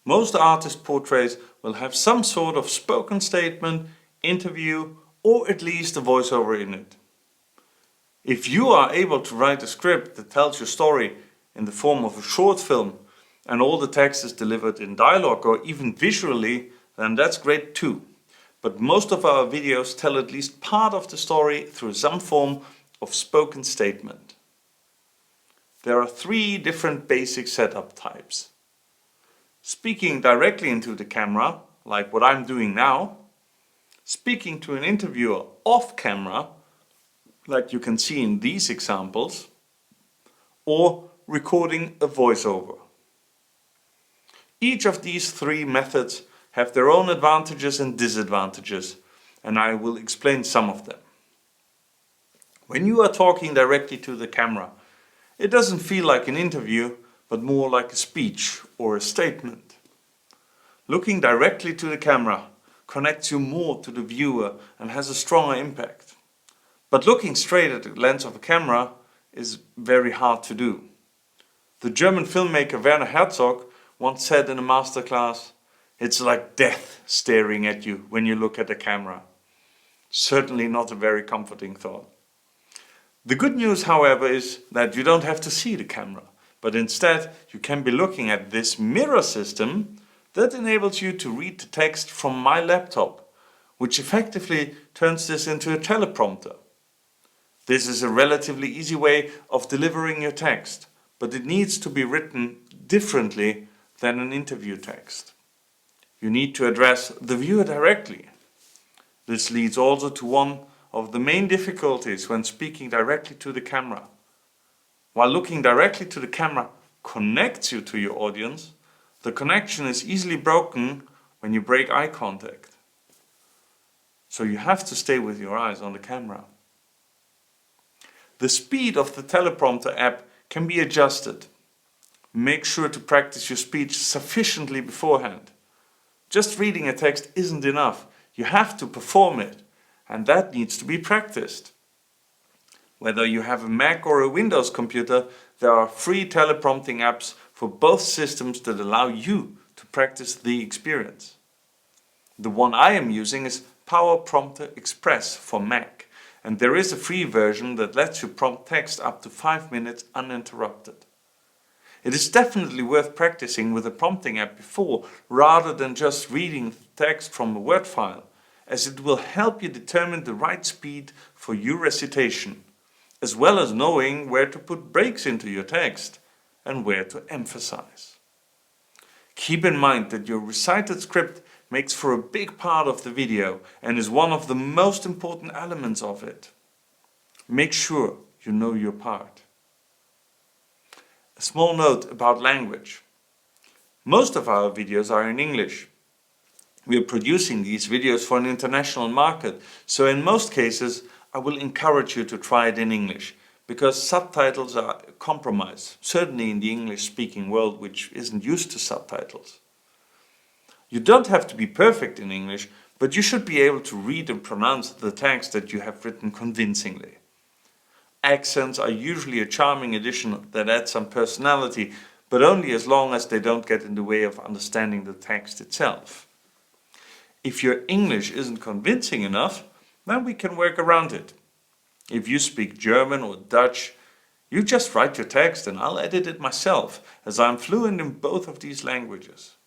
Most artist portraits will have some sort of spoken statement, interview, or at least a voiceover in it. If you are able to write a script that tells your story in the form of a short film and all the text is delivered in dialogue or even visually, then that's great too. But most of our videos tell at least part of the story through some form of spoken statement. There are 3 different basic setup types. Speaking directly into the camera, like what I'm doing now. Speaking to an interviewer off camera, like you can see in these examples. Or recording a voiceover. Each of these 3 methods have their own advantages and disadvantages, and I will explain some of them. When you are talking directly to the camera, it doesn't feel like an interview, but more like a speech or a statement. Looking directly to the camera connects you more to the viewer and has a stronger impact. But looking straight at the lens of a camera is very hard to do. The German filmmaker Werner Herzog once said in a masterclass, "It's like death staring at you when you look at the camera." Certainly not a very comforting thought. The good news, however, is that you don't have to see the camera, but instead you can be looking at this mirror system that enables you to read the text from my laptop, which effectively turns this into a teleprompter. This is a relatively easy way of delivering your text, but it needs to be written differently than an interview text. You need to address the viewer directly. This leads also to one of the main difficulties when speaking directly to the camera. While looking directly to the camera connects you to your audience, the connection is easily broken when you break eye contact. So you have to stay with your eyes on the camera. The speed of the teleprompter app can be adjusted. Make sure to practice your speech sufficiently beforehand. Just reading a text isn't enough. You have to perform it, and that needs to be practiced. Whether you have a Mac or a Windows computer, there are free teleprompting apps for both systems that allow you to practice the experience. The one I am using is PowerPrompter Express for Mac, and there is a free version that lets you prompt text up to 5 minutes uninterrupted. It is definitely worth practicing with a prompting app before, rather than just reading text from a Word file, as it will help you determine the right speed for your recitation, as well as knowing where to put breaks into your text and where to emphasize. Keep in mind that your recited script makes for a big part of the video and is one of the most important elements of it. Make sure you know your part. A small note about language. Most of our videos are in English. We are producing these videos for an international market, so in most cases I will encourage you to try it in English, because subtitles are a compromise, certainly in the English-speaking world, which isn't used to subtitles. You don't have to be perfect in English, but you should be able to read and pronounce the text that you have written convincingly. Accents are usually a charming addition that adds some personality, but only as long as they don't get in the way of understanding the text itself. If your English isn't convincing enough, then we can work around it. If you speak German or Dutch, you just write your text and I'll edit it myself, as I'm fluent in both of these languages.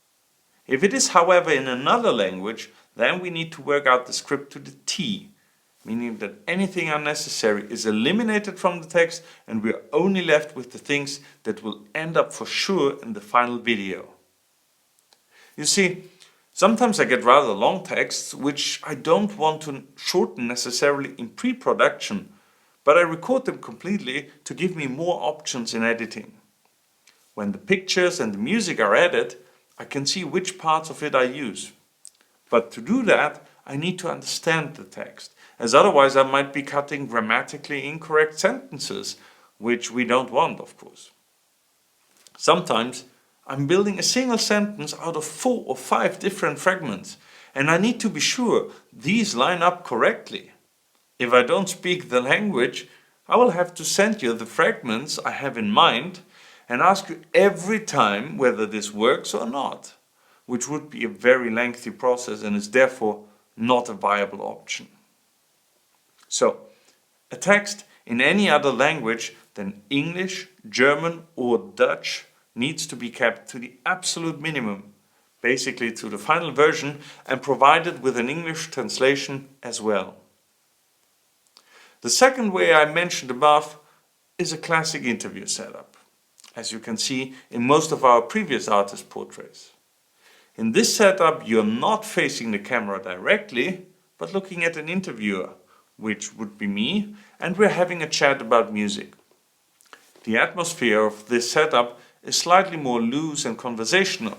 If it is, however, in another language, then we need to work out the script to the T, meaning that anything unnecessary is eliminated from the text and we are only left with the things that will end up for sure in the final video. You see, sometimes I get rather long texts which I don't want to shorten necessarily in pre-production, but I record them completely to give me more options in editing. When the pictures and the music are added, I can see which parts of it I use. But to do that, I need to understand the text, as otherwise I might be cutting grammatically incorrect sentences, which we don't want, of course. Sometimes I'm building a single sentence out of 4 or 5 different fragments, and I need to be sure these line up correctly. If I don't speak the language, I will have to send you the fragments I have in mind and ask you every time whether this works or not. which would be a very lengthy process and is therefore not a viable option. So, a text in any other language than English, German or Dutch needs to be kept to the absolute minimum, basically to the final version, and provided with an English translation as well. The second way I mentioned above is a classic interview setup, as you can see in most of our previous artist portraits. In this setup you're not facing the camera directly, but looking at an interviewer, which would be me, and we're having a chat about music. The atmosphere of this setup is slightly more loose and conversational.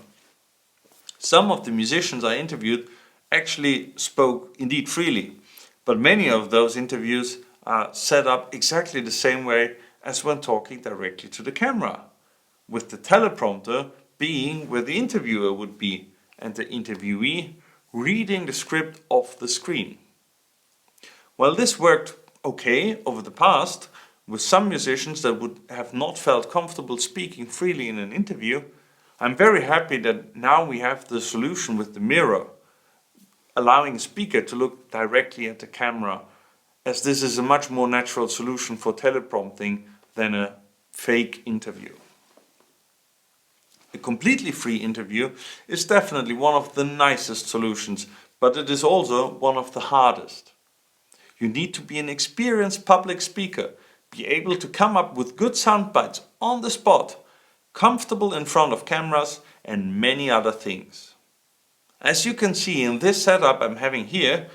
Some of the musicians I interviewed actually spoke indeed freely, but many of those interviews are set up exactly the same way as when talking directly to the camera, with the teleprompter being where the interviewer would be and the interviewee reading the script off the screen. While this worked okay over the past, with some musicians that would have not felt comfortable speaking freely in an interview, I'm very happy that now we have the solution with the mirror, allowing a speaker to look directly at the camera, as this is a much more natural solution for teleprompting than a fake interview. A completely free interview is definitely one of the nicest solutions, but it is also one of the hardest. You need to be an experienced public speaker, be able to come up with good sound bites on the spot, comfortable in front of cameras, and many other things. As you can see in this setup I'm having here,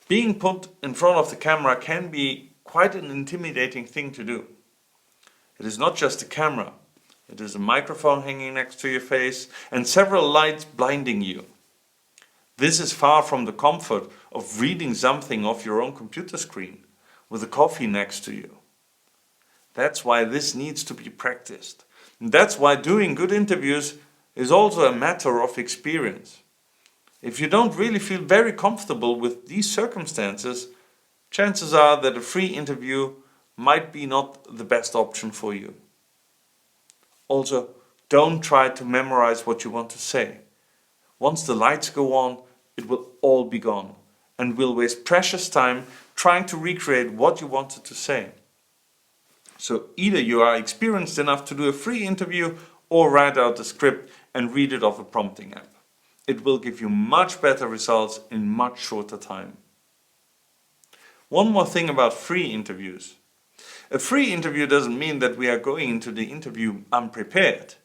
being put in front of the camera can be quite an intimidating thing to do. It is not just a camera, it is a microphone hanging next to your face and several lights blinding you. This is far from the comfort of reading something off your own computer screen with a coffee next to you. That's why this needs to be practiced. And that's why doing good interviews is also a matter of experience. If you don't really feel very comfortable with these circumstances, chances are that a free interview might be not the best option for you. Also, don't try to memorize what you want to say. Once the lights go on, it will all be gone and will waste precious time trying to recreate what you wanted to say. So either you are experienced enough to do a free interview or write out the script and read it off a prompting app. It will give you much better results in much shorter time. One more thing about free interviews. A free interview doesn't mean that we are going into the interview unprepared.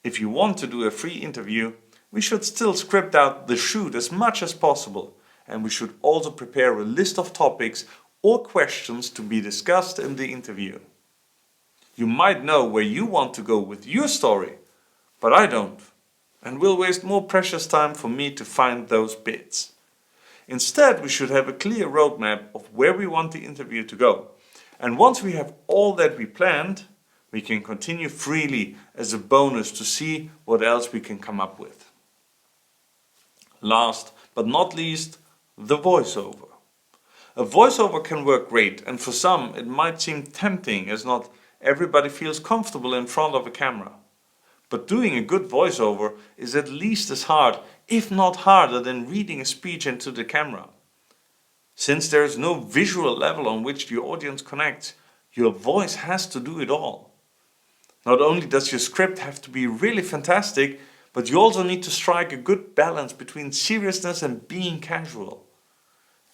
If you want to do a free interview, we should still script out the shoot as much as possible, and we should also prepare a list of topics or questions to be discussed in the interview. You might know where you want to go with your story, but I don't, and will waste more precious time for me to find those bits. Instead, we should have a clear roadmap of where we want the interview to go, and once we have all that we planned, we can continue freely as a bonus to see what else we can come up with. Last but not least, the voiceover. A voiceover can work great, and for some it might seem tempting as not everybody feels comfortable in front of a camera. But doing a good voiceover is at least as hard, if not harder, than reading a speech into the camera. Since there is no visual level on which the audience connects, your voice has to do it all. Not only does your script have to be really fantastic, but you also need to strike a good balance between seriousness and being casual.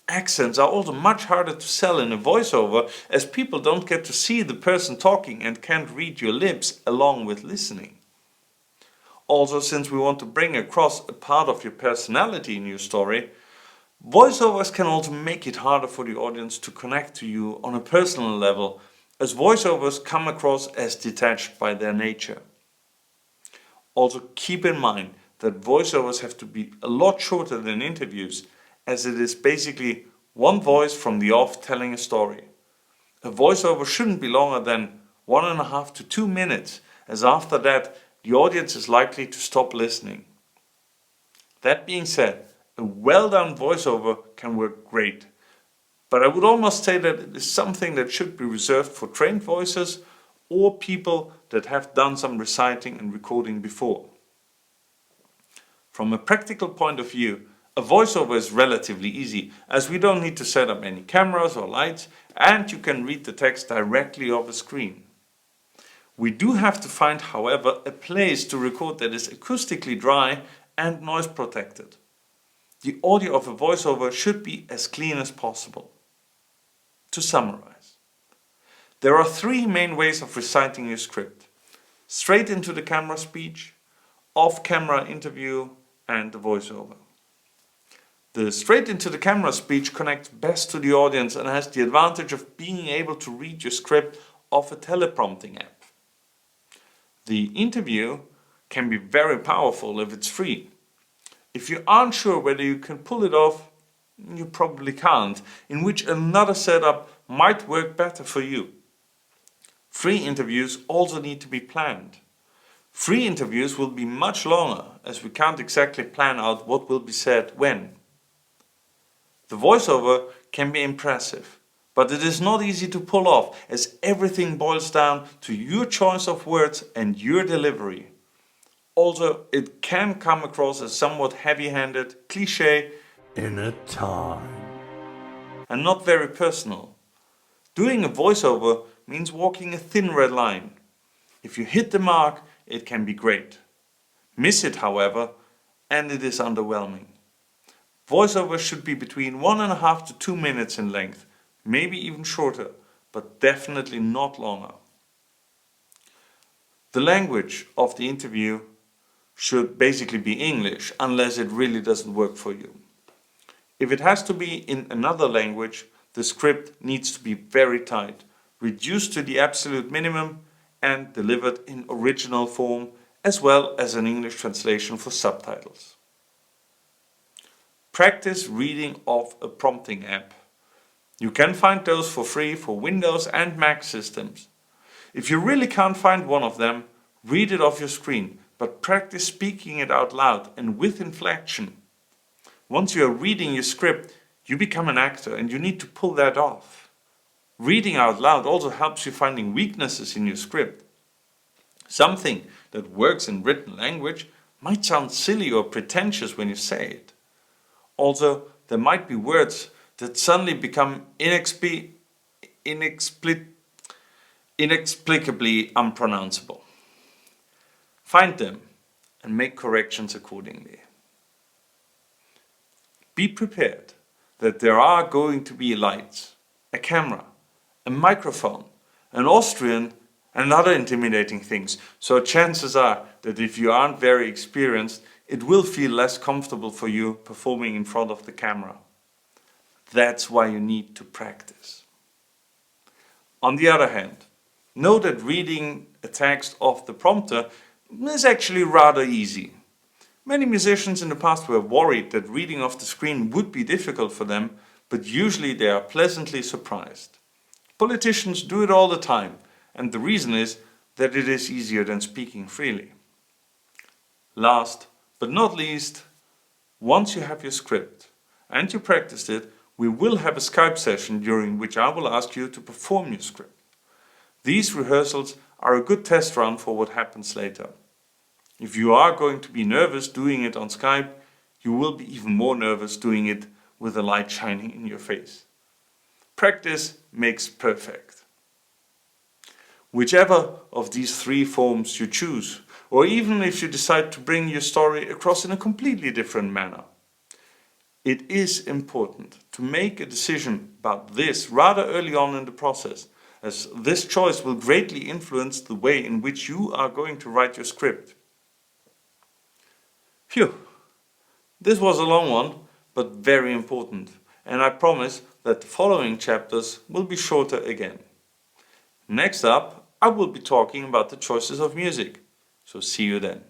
Accents are also much harder to sell in a voiceover, as people don't get to see the person talking and can't read your lips along with listening. Also, since we want to bring across a part of your personality in your story, voiceovers can also make it harder for the audience to connect to you on a personal level, as voiceovers come across as detached by their nature. Also, keep in mind that voiceovers have to be a lot shorter than interviews, as it is basically one voice from the off telling a story. A voiceover shouldn't be longer than 1.5 to 2 minutes, as after that the audience is likely to stop listening. That being said, a well done voiceover can work great, but I would almost say that it is something that should be reserved for trained voices or people that have done some reciting and recording before. From a practical point of view, a voiceover is relatively easy, as we don't need to set up any cameras or lights, and you can read the text directly off a screen. We do have to find, however, a place to record that is acoustically dry and noise protected. The audio of a voiceover should be as clean as possible. To summarize, there are three main ways of reciting your script: straight into the camera speech, off-camera interview, and the voiceover. The straight into the camera speech connects best to the audience and has the advantage of being able to read your script off a teleprompting app. The interview can be very powerful if it's free. If you aren't sure whether you can pull it off, you probably can't, in which another setup might work better for you. Free interviews also need to be planned. Free interviews will be much longer, as we can't exactly plan out what will be said when. The voiceover can be impressive, but it is not easy to pull off, as everything boils down to your choice of words and your delivery. Also, it can come across as somewhat heavy-handed, cliché, in a time, and not very personal. Doing a voiceover means walking a thin red line. If you hit the mark, it can be great. Miss it, however, and it is underwhelming. Voiceover should be between 1.5 to 2 minutes in length, maybe even shorter, but definitely not longer. The language of the interview should basically be English, unless it really doesn't work for you. If it has to be in another language, the script needs to be very tight, reduced to the absolute minimum, and delivered in original form, as well as an English translation for subtitles. Practice reading off a prompting app. You can find those for free for Windows and Mac systems. If you really can't find one of them, read it off your screen, but practice speaking it out loud and with inflection. Once you are reading your script, you become an actor and you need to pull that off. Reading out loud also helps you finding weaknesses in your script. Something that works in written language might sound silly or pretentious when you say it. Also, there might be words that suddenly become inexplicably unpronounceable. Find them and make corrections accordingly. Be prepared that there are going to be lights, a camera, a microphone, an Austrian, and other intimidating things. So chances are that if you aren't very experienced, it will feel less comfortable for you performing in front of the camera. That's why you need to practice. On the other hand, know that reading a text off the prompter is actually rather easy. Many musicians in the past were worried that reading off the screen would be difficult for them, but usually they are pleasantly surprised. Politicians do it all the time, and the reason is that it is easier than speaking freely. Last but not least, once you have your script and you practiced it, we will have a Skype session during which I will ask you to perform your script. These rehearsals are a good test run for what happens later. If you are going to be nervous doing it on Skype, you will be even more nervous doing it with the light shining in your face. Practice makes perfect. Whichever of these three forms you choose, or even if you decide to bring your story across in a completely different manner, it is important to make a decision about this rather early on in the process, as this choice will greatly influence the way in which you are going to write your script. Phew, this was a long one, but very important, and I promise that the following chapters will be shorter again. Next up, I will be talking about the choices of music, so see you then.